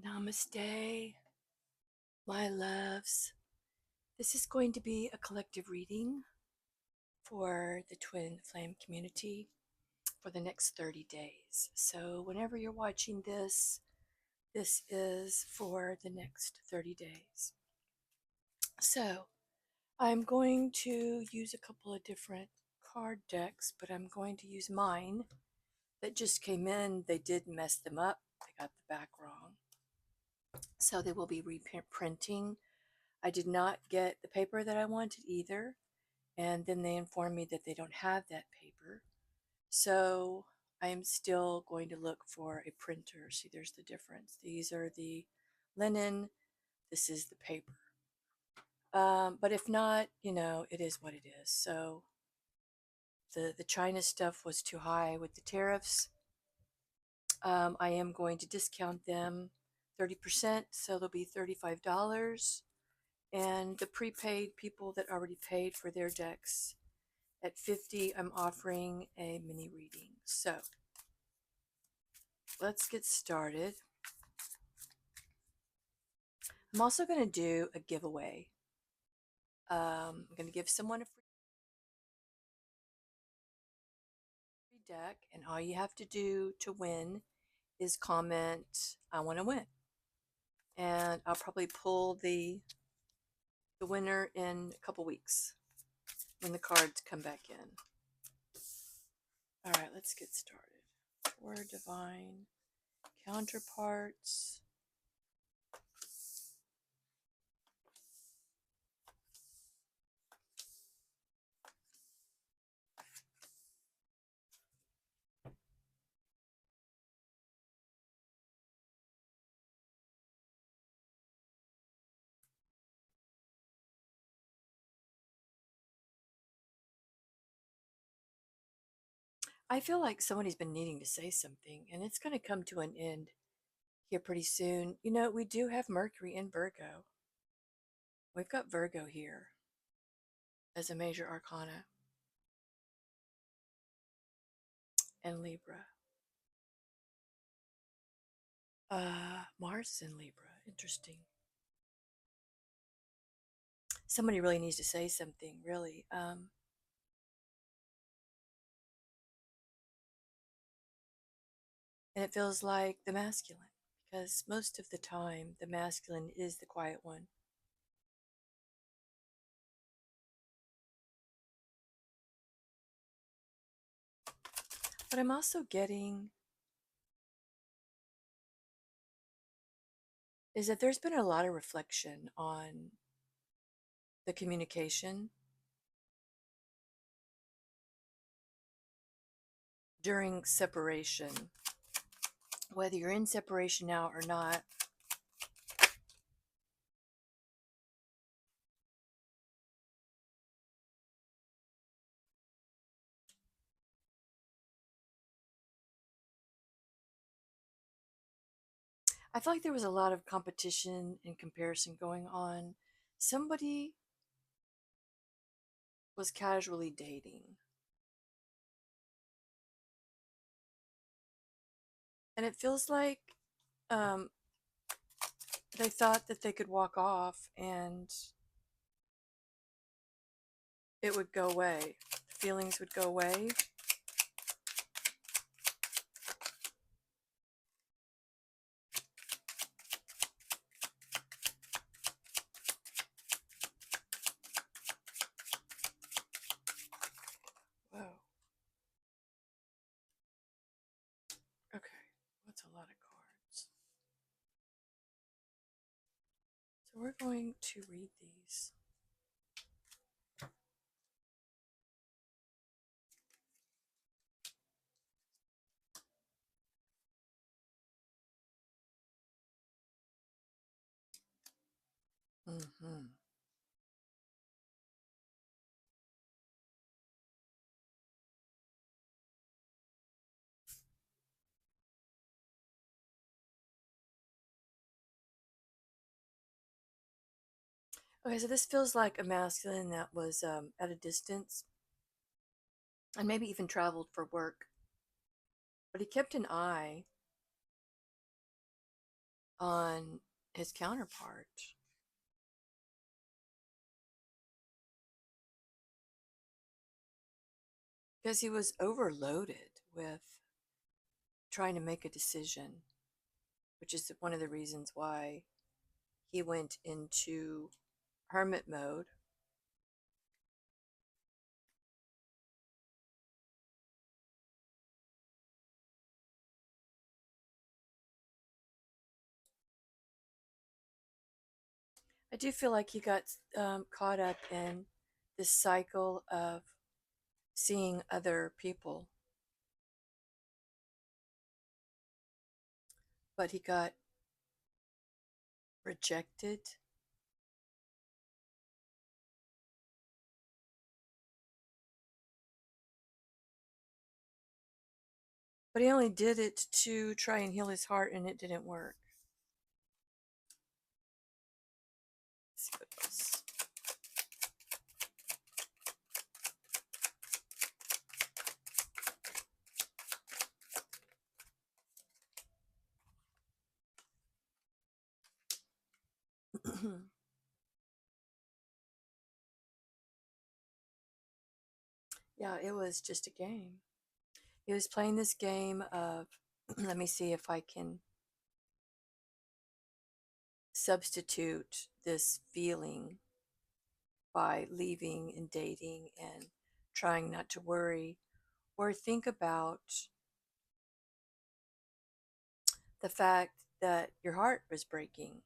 Namaste, my loves. This is going to be a collective reading for the Twin Flame community for the next 30 days. So, whenever you're watching this, this is for the next 30 days. So, I'm going to use a couple of different card decks, but I'm going to use mine that just came in. They did mess them up, they got the back wrong. So, they will be reprinting. I did not get the paper that I wanted either. And then they informed me that they don't have that paper. So I am still going to look for a printer. See, there's the difference. These are the linen. This is the paper. But if not, it is what it is. So the China stuff was too high with the tariffs. I am going to discount them 30%, so they'll be $35. And the prepaid people that already paid for their decks at 50, I'm offering a mini reading. So let's get started. I'm also going to do a giveaway. I'm going to give someone a free deck, and all you have to do to win is comment, "I want to win." And I'll probably pull the winner in a couple weeks when the cards come back in. All right, let's get started. For divine counterparts. I feel like somebody's been needing to say something, and it's going to come to an end here pretty soon. We do have Mercury in Virgo. We've got Virgo here as a major arcana, and Libra. Mars is in Libra. Interesting. Somebody really needs to say something, really. And it feels like the masculine, because most of the time, the masculine is the quiet one. But I'm also getting is that there's been a lot of reflection on the communication during separation, whether you're in separation now or not. I feel like there was a lot of competition and comparison going on. Somebody was casually dating, and it feels like um, they thought that they could walk off and it would go away. The feelings would go away. Whoa. Okay, that's a lot of cards. So we're going to read these. Mm-hmm. Okay, so this feels like a masculine that was at a distance and maybe even traveled for work. But he kept an eye on his counterpart because he was overloaded with trying to make a decision, which is one of the reasons why he went into hermit mode. I do feel like he got caught up in this cycle of seeing other people, but he got rejected. But he only did it to try and heal his heart, and it didn't work. Let's see what else. Yeah, it was just a game. He was playing this game of, let me see if I can substitute this feeling by leaving and dating and trying not to worry or think about the fact that your heart was breaking.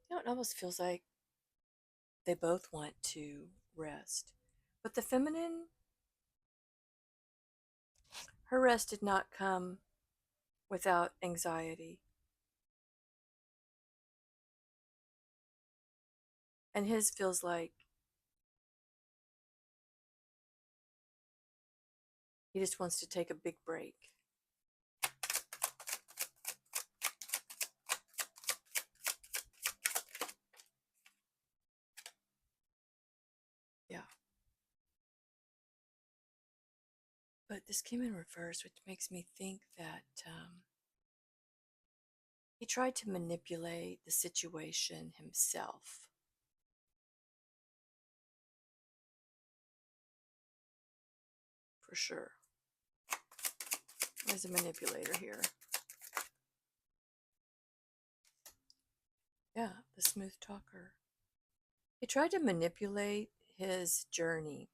You know, it almost feels like they both want to rest. But the feminine, her rest did not come without anxiety. And his feels like he just wants to take a big break. Yeah. But this came in reverse, which makes me think that he tried to manipulate the situation himself. For sure. There's a manipulator here. Yeah, the smooth talker. He tried to manipulate his journey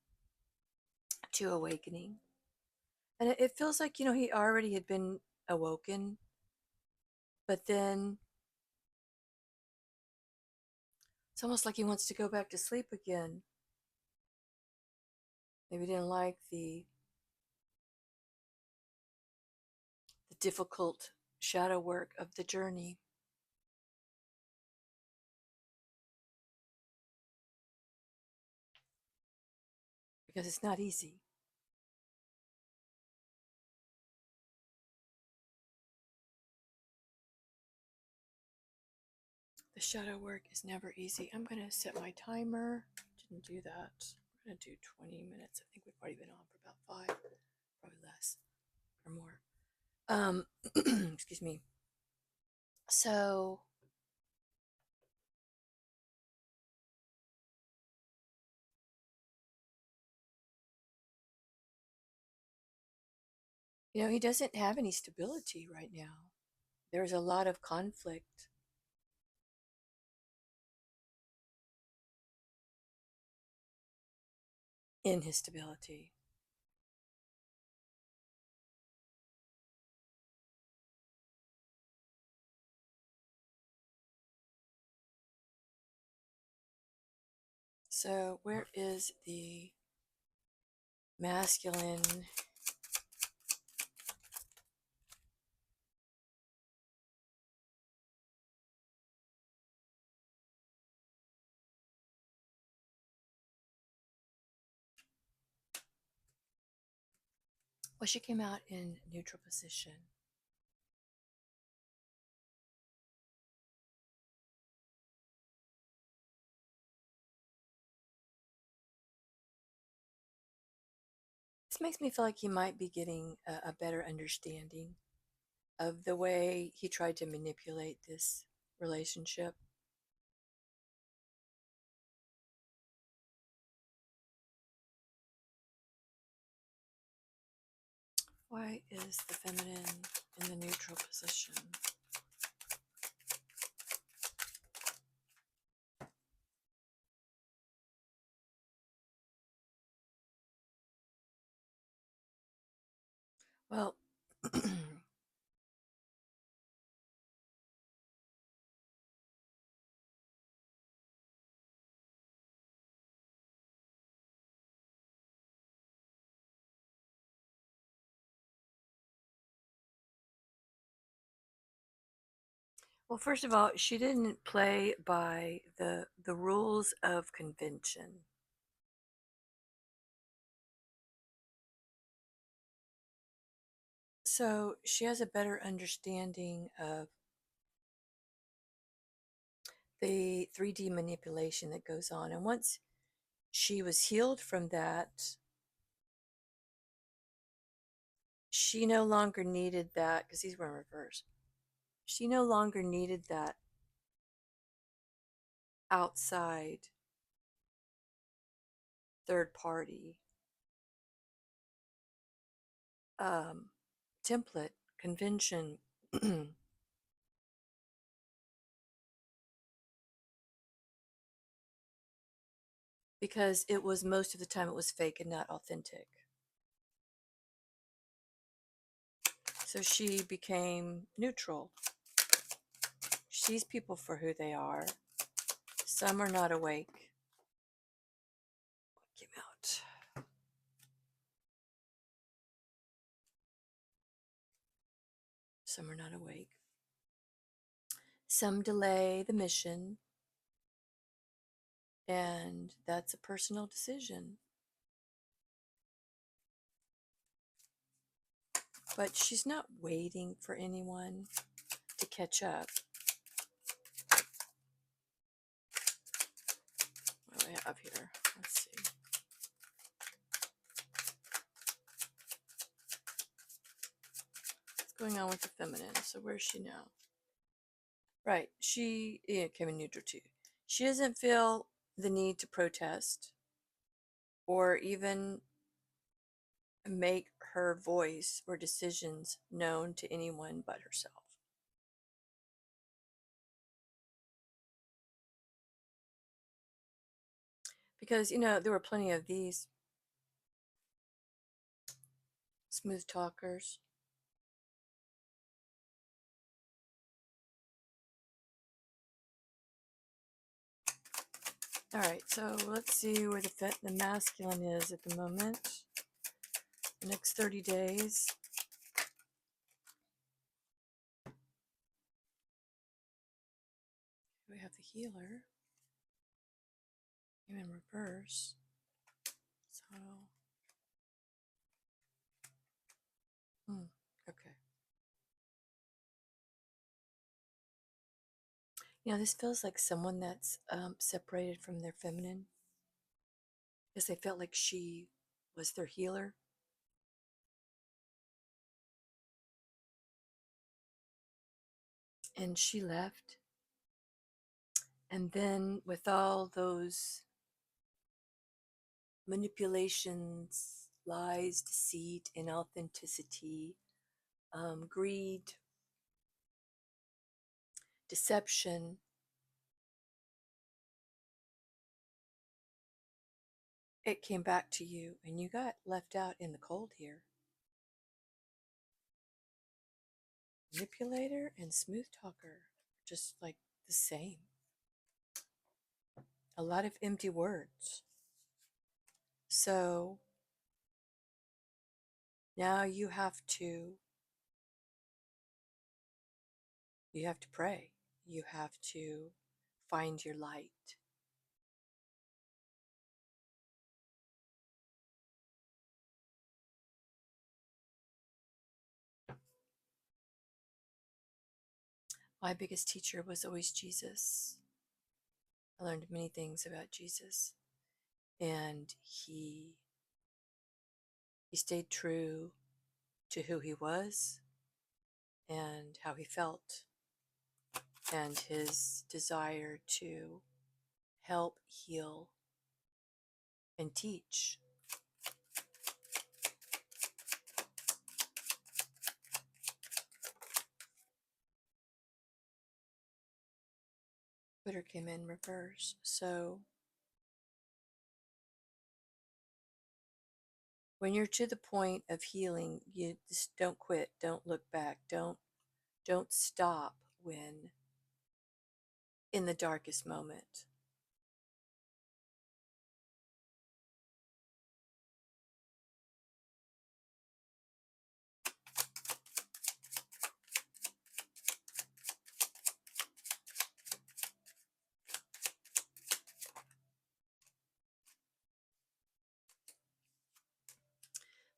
to awakening. And it feels like, he already had been awoken, but then it's almost like he wants to go back to sleep again. Maybe he didn't like the difficult shadow work of the journey. Because it's not easy. The shadow work is never easy. I'm going to set my timer. Didn't do that. I'm going to do 20 minutes. I think we've already been on for about 5, probably less or more. Excuse me. So, he doesn't have any stability right now. There's a lot of conflict. In his stability. So, where is the masculine? Well, she came out in neutral position. This makes me feel like he might be getting a better understanding of the way he tried to manipulate this relationship. Why is the feminine in the neutral position? Well, well, first of all, she didn't play by the rules of convention. So she has a better understanding of the 3D manipulation that goes on. And once she was healed from that, she no longer needed that because these were in reverse. She no longer needed that outside third party um, template convention because it was most of the time it was fake and not authentic. So she became neutral. She sees people for who they are. Some are not awake. What came out? Some are not awake. Some delay the mission, and that's a personal decision. But she's not waiting for anyone to catch up. What do I have here? Let's see. What's going on with the feminine? So where's she now? Right. She came in neutral too. She doesn't feel the need to protest or even make her voice or decisions known to anyone but herself. Because, there were plenty of these smooth talkers. All right, so let's see where the masculine is at the moment. The next 30 days. We have the healer. Came in reverse. So, okay. This feels like someone that's separated from their feminine because they felt like she was their healer. And she left. And then, with all those manipulations, lies, deceit, inauthenticity, greed, deception, it came back to you and you got left out in the cold here. Manipulator and smooth talker, just like the same. A lot of empty words. So now you have to pray. You have to find your light. My biggest teacher was always Jesus. I learned many things about Jesus, and he He stayed true to who he was and how he felt and his desire to help, heal, and teach. Twitter came in reverse. So when you're to the point of healing, you just don't quit, don't look back, don't stop when in the darkest moment.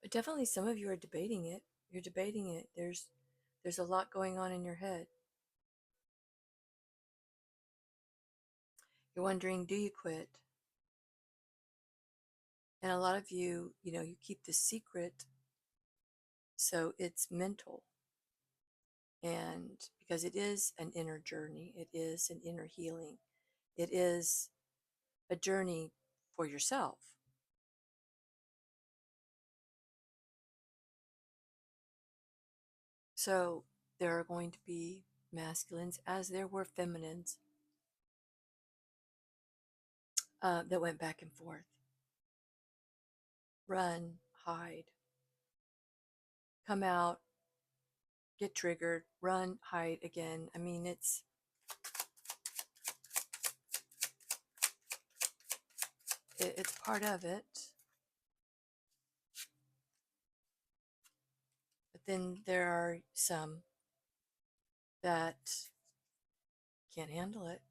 But definitely some of you are debating it. You're debating it. There's a lot going on in your head. You're wondering, do you quit? And a lot of you, you keep the secret, so it's mental. And because it is an inner journey, it is an inner healing, it is a journey for yourself. So there are going to be masculines, as there were feminines, that went back and forth. Run, hide, come out, get triggered, run, hide again. I mean, it's part of it. But then there are some that can't handle it.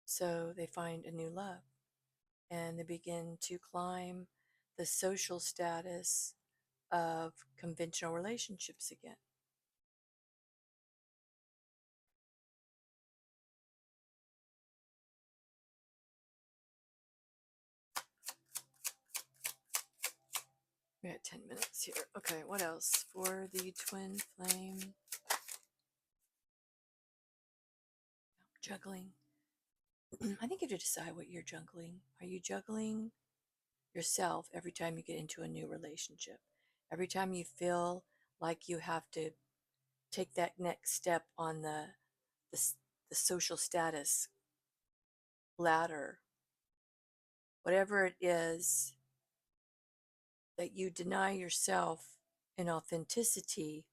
So they find a new love and they begin to climb the social status of conventional relationships again. We got 10 minutes here. Okay, what else for the twin flame? Juggling. I think you have to decide what you're juggling. Are you juggling yourself every time you get into a new relationship? Every time you feel like you have to take that next step on the, the social status ladder, whatever it is that you deny yourself in authenticity,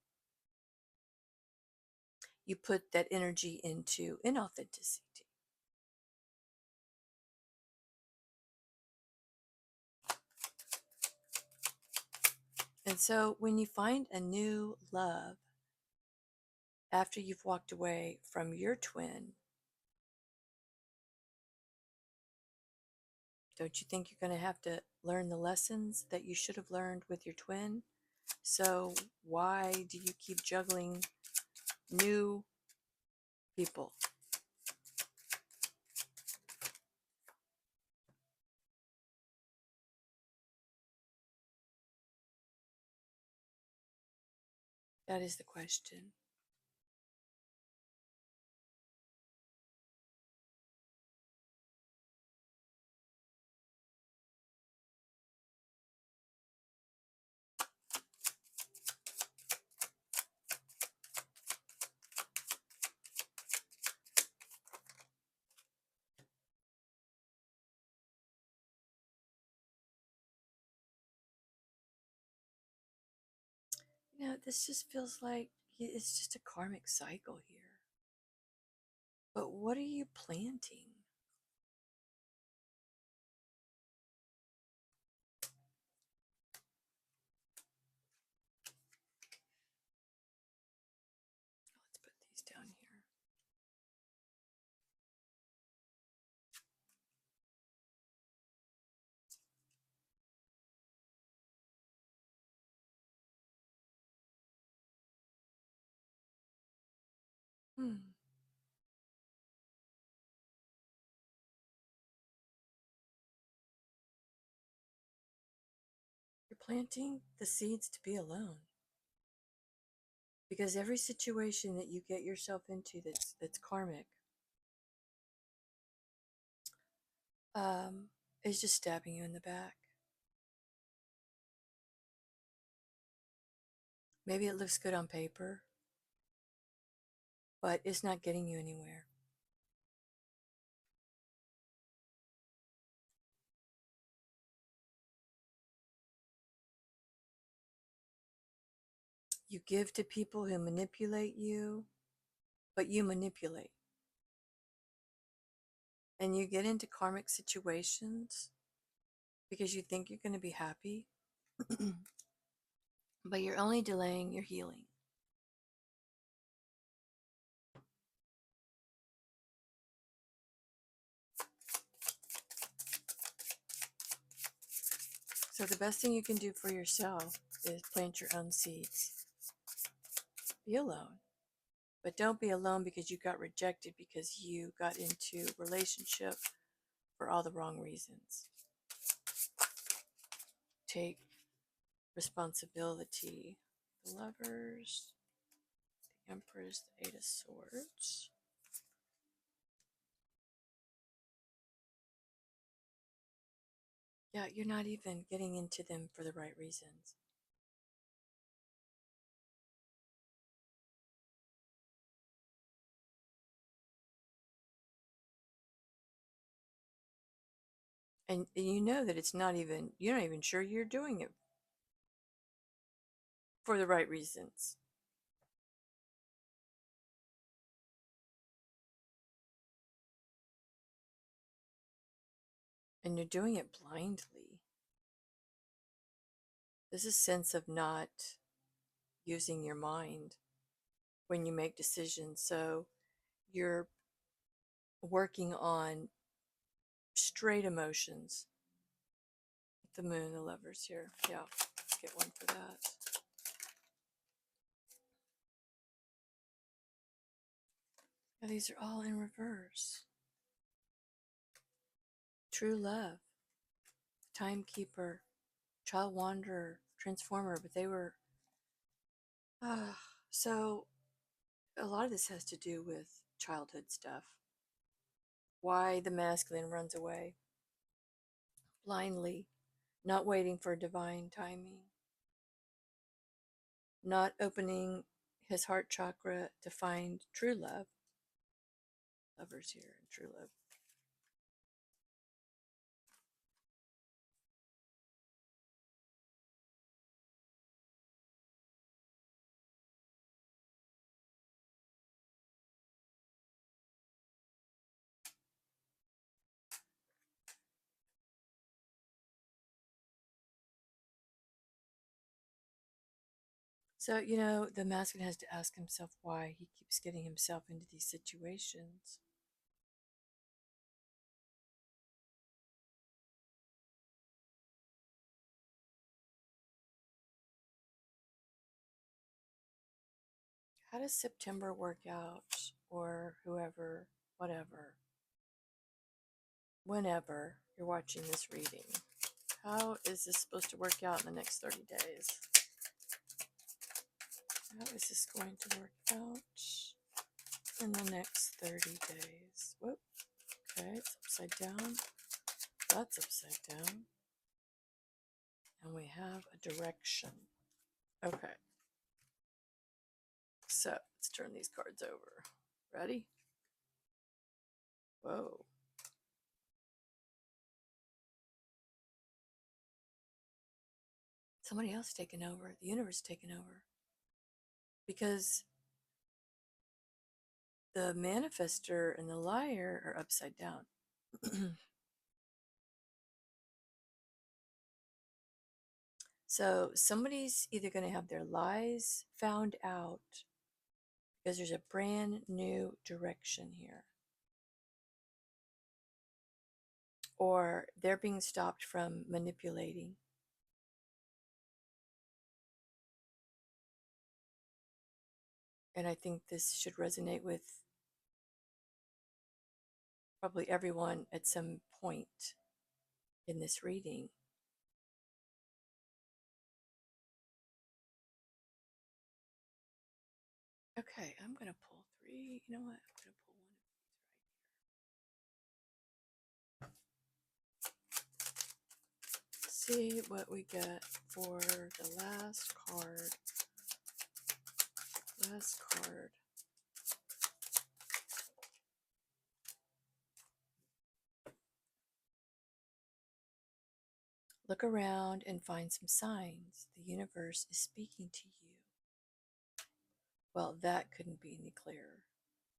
you put that energy into inauthenticity. And so when you find a new love after you've walked away from your twin, don't you think you're going to have to learn the lessons that you should have learned with your twin? So why do you keep juggling new people? That is the question. This just feels like it's just a karmic cycle here. But what are you planting? Let's put these down here. You're planting the seeds to be alone. Because every situation that you get yourself into that's karmic um, is just stabbing you in the back. Maybe it looks good on paper, but it's not getting you anywhere. You give to people who manipulate you, but you manipulate. And you get into karmic situations because you think you're going to be happy, but you're only delaying your healing. So the best thing you can do for yourself is plant your own seeds. Be alone. But don't be alone because you got rejected because you got into a relationship for all the wrong reasons. Take responsibility. The Lovers, the Empress, the Eight of Swords. Yeah, you're not even getting into them for the right reasons. And you know that you're not even sure you're doing it for the right reasons. And you're doing it blindly. There's a sense of not using your mind when you make decisions. So you're working on straight emotions. The Moon, the Lovers here. Yeah, let's get one for that. Yeah, these are all in reverse. True Love, Timekeeper, Child Wanderer, Transformer, but they were. So a lot of this has to do with childhood stuff. Why the masculine runs away blindly, not waiting for divine timing, not opening his heart chakra to find true love. Lovers here and true love. So, the masculine has to ask himself why he keeps getting himself into these situations. How does September work out? Or whoever, whatever, whenever you're watching this reading. How is this supposed to work out in the next 30 days? How is this going to work out in the next 30 days? Whoop. Okay, it's upside down. That's upside down. And we have a direction. Okay. So let's turn these cards over. Ready? Whoa. Somebody else taking over. The universe taking over. Because the manifester and the liar are upside down. So somebody's either going to have their lies found out because there's a brand new direction here, or they're being stopped from manipulating. And I think this should resonate with probably everyone at some point in this reading. Okay, I'm going to pull three. You know what? I'm going to pull one of these right here. See what we get for the last card. Last card. Look around and find some signs. The universe is speaking to you. Well, that couldn't be any clearer.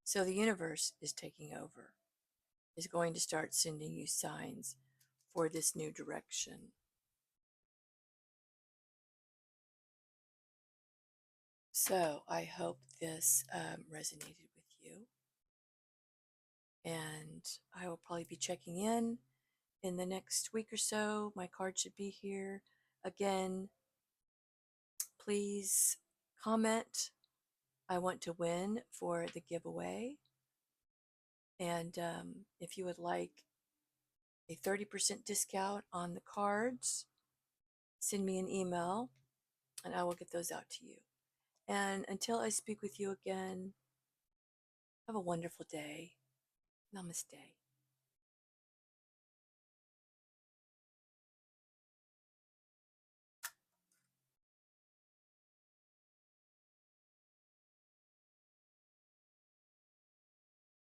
So the universe is taking over, is going to start sending you signs for this new direction. So I hope this resonated with you. And I will probably be checking in the next week or so. My card should be here. Again, please comment. I want to win for the giveaway. And if you would like a 30% discount on the cards, send me an email and I will get those out to you. And until I speak with you again, have a wonderful day. Namaste.